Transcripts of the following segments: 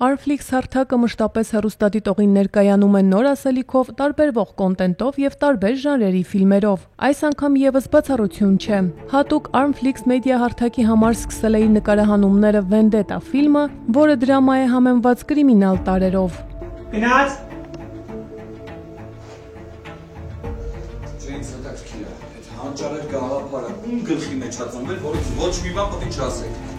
Armflix հարթակը մշտապես հեռուստադիտողին ներկայանում է նոր ասելիքով, տարբերվող կոնտենտով եւ տարբեր ժանրերի ֆիլմերով։ Այս անգամ եւս բացառություն չէ։ Հատուկ Armflix մեդիա հարթակի համար սկսել է իր նկարահանումները Vendetta ֆիլմը, որը դրամա է համեմված կրիմինալ տարրերով։ Գնաց։ Ջեյմս հետաքրքիր է։ Այդ հանճարեր գաղափարը ում գլխի մեջ է ծնվել, որից ոչ մի բան պետք չասեք։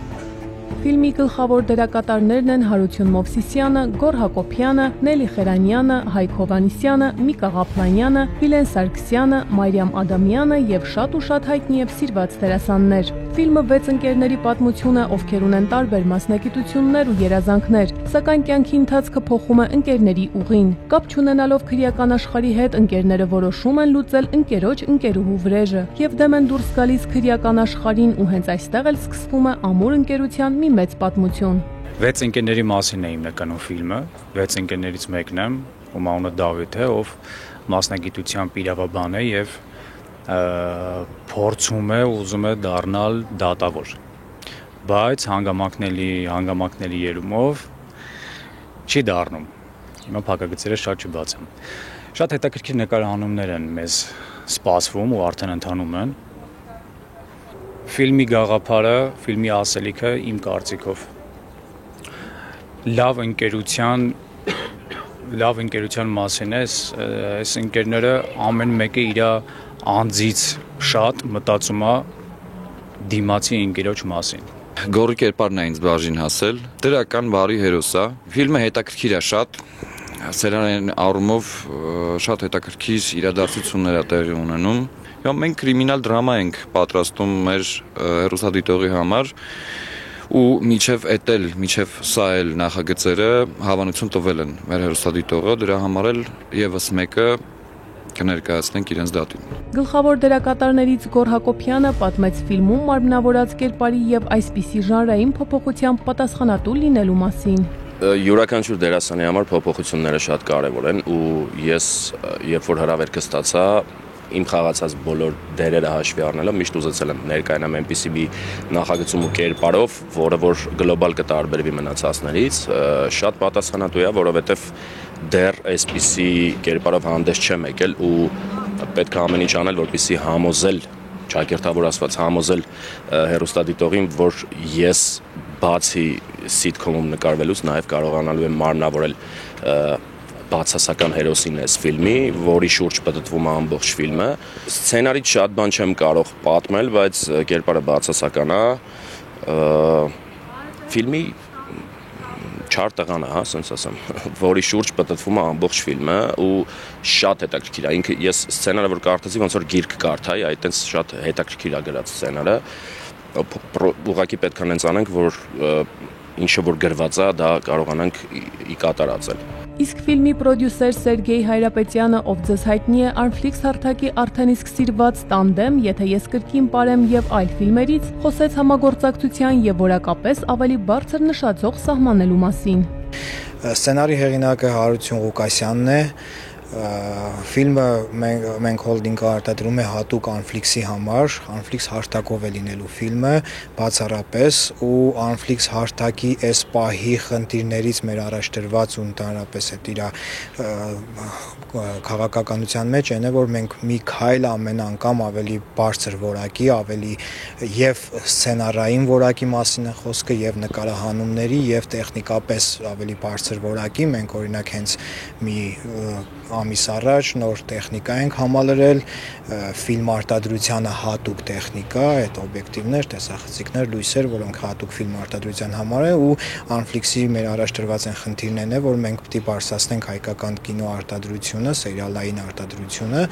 Ֆիլմի գլխավոր դերակատարներն են Հարություն Մովսիսյանը, Գոր Հակոբյանը, Նելի Խերանյանը, Հայկ Հովհաննիսյանը, Միկա Ղափլանյանը, Վիլեն Սարգսյանը, Մարիամ Ադամյանը եւ շատ հայտնի եւ սիրված դերասաններ։ Ֆիլմը 6 ընկերների պատմություն է, ովքեր ունեն տարբեր մասնագիտություններ ու երազանքներ, սակայն կյանքի ընթացքը փոխում է ընկերների ուղին։ Կապ չունենալով քրեական աշխարհի հետ, ընկերները որոշում են լուծել ընկերոջ-ընկերուհու վրեժը եւ դեմ են դուրս գալիս քրեական աշխարհին ու հենց այստեղ էլ սկսվում է ամուր ընկերության մի մեծ պատմություն։ 6 ընկերների մասին է իմ նկարում ֆիլմը, 6 ընկերներից մեկն եմ, ում անունը Դավիթ է, ով մասնագիտությամբ իրավաբան է եւ փորձում է ուզում է դառնալ դատավոր, բայց հանգամանքների երումով չի դառնում։ Հիմա փակագծերը շատ չբացեմ։ Շատ հետաքրքիր նկարահանումներ են մեզ սպասվում ու արդեն ընթանում են։ Ֆիլմի գաղափարը, ֆիլմի ասելիքը իմ կարծիքով լավ ընկերության մասին է, այս ընկերները ամեն մեկը իր անձից շատ մտածում է դիմացի ընկերոջ մասին։ Գորի կերպարն է ինձ բաժին հասել, դրական բարի հերոս է, ֆիլմը հետաքրքիր է շատ, սերիալային առումով շատ հետաքրքիր իրադարձություններ է տեղի ունենում։ Մենք կրիմինալ դրամա ենք պատրաստում մեր հեռուստադիտողի համար ու միջև սա էլ նախագծերը հավանություն տվել են մեր հեռուստադիտողը, դրա համար էլ եւս մեկը կներկայացնենք իրենց դատին։ Գլխավոր դերակատարներից Գոր Հակոբյանը պատմեց ֆիլմում մարմնավորած կերպարի եւ այսպիսի ժանրային փոփոխության պատասխանատու լինելու մասին։ Յուրաքանչյուր դերասանի համար փոփոխությունները շատ կարևոր են ու ես երբ որ հրավերքը ստացա իմ խաղացած բոլոր դերերը հաշվի առնելով միշտ ուզեցել եմ ներկայանամ այնպիսի մի նախագծում ու կերպարով, որը որ գլոբալ կտարբերվի մնացածներից, շատ պատասխանատու է, որովհետև դեռ այսպիսի կերպարով հանդես չեմ եկել ու պետք է ամեն ինչ անել, որպեսզի համոզել, ճակերտավոր ասված համոզել հեռուստադիտողին, որ ես բացի սիթքոմում նկարվելուց նաև կարողանալու եմ մարմնավորել բացասական հերոսին այս ֆիլմի, որի շուրջ պտտվում է ամբողջ ֆիլմը։ Սցենարից շատ բան չեմ կարող պատմել, բայց կերպարը բացասական է։ Ֆիլմի չար տղան է, ասենց ասեմ, որի շուրջ պտտվում է ամբողջ ֆիլմը ու շատ հետաքրքիր է։ Ինքը ես սցենարը որ կարդացի, ոնց որ գիրք կարդայի, այդտենց շատ հետաքրքիր է գրած սցենարը։ Ուղղակի պետք է նենց անենք, որ ինչը որ գրված է, դա կարողանանք ի կատար ածել։ Իսկ ֆիլմի պրոդյուսեր Սերգեյ Հայրապետյանը, ով ձեզ հայտնի է Armflix հարթակի արդեն իսկ սիրված Տանդեմ, եթե ես կրկին պարեմ եւ այլ ֆիլմերից, խոսեց համագործակցության եւ որակապես ավելի բարձր նշաձող սահմանելու մասին։ Սցենարի հեղինակը Հարություն Ղուկասյանն է։ Ֆիլմը մենք հոլդինգը արտադրում է հատուկ Armflix-ի համար, Armflix հարթակով է լինելու ֆիլմը, բացառապես ու Armflix հարթակի այս պահի խնդիրներից մեր առաջ դրված ու ընդհանրապես այդ իր քաղաքականության մեջ այն է, որ մենք մի քայլ ամեն անգամ ավելի բարձր որակի, ավելի եւ սցենարային որակի մասին է խոսքը եւ նկարահանումների եւ տեխնիկապես ավելի բարձր որակի, մենք օրինակ հենց մի ամիս առաջ նոր տեխնիկա ենք համալրել, ֆիլմ արտադրությանը հատուկ տեխնիկա, այդ օբյեկտիվներ, տեսախցիկներ, լույսեր, որոնք հատուկ ֆիլմ արտադրության համար է ու Armflix-ի մեր առաջ դրված են խնդիրներն է, որ մենք պետք է բարձրացնենք հայկական կինո արտադրությունը, սերիալային արտադրությունը,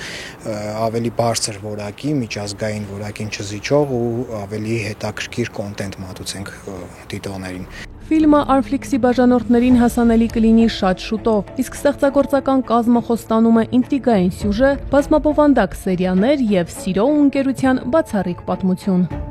ավելի բարձր որակի, միջազգային որակին չզիջող ու ավելի հետաքրքիր կոնտենտ մատուցենք դիտողներին։ Ֆիլմը Armflix-ի բաժանորդներին հասանելի կլինի շատ շուտով, իսկ ստեղծագործական կազմը խոստանում է ինտրիգային սյուժե, բազմաբովանդակ սերիաներ եւ սիրո ու ընկերության բացառիկ պատմություն։